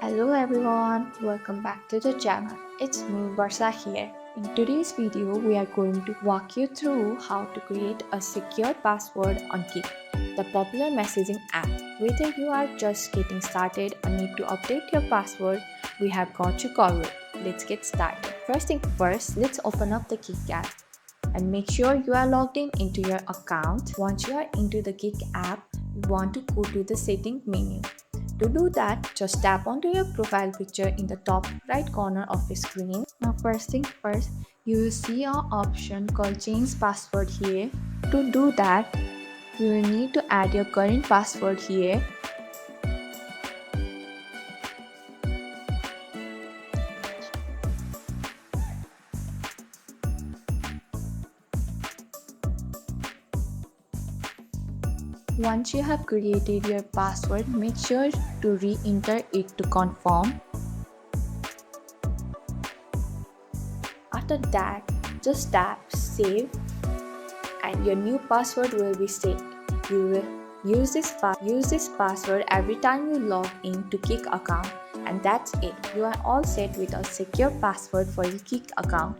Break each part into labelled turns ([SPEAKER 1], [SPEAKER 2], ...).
[SPEAKER 1] Hello everyone, welcome back to the channel. It's me Varsha here. In today's video, we are going to walk you through how to create a secure password on Kik, the popular messaging app. Whether you are just getting started or need to update your password, we have got you covered. Let's get started. First thing first, let's open up the Kik app and make sure you are logged in into your account. Once you are into the Kik app, you want to go to the setting menu. To do that, just tap onto your profile picture in the top right corner of your screen. Now first thing first, you will see an option called change password here. To do that, you will need to add your current password here. Once you have created your password, make sure to re-enter it to confirm. After that, just tap save and your new password will be saved. You will use this password every time you log in to Kik account, and that's it. You are all set with a secure password for your Kik account.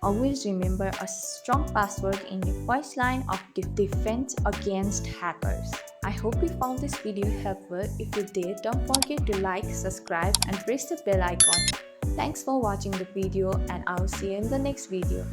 [SPEAKER 1] Always remember, a strong password in your first line of defense against hackers. I hope you found this video helpful. If you did, don't forget to like, subscribe and press the bell icon. Thanks for watching the video, and I'll see you in the next video.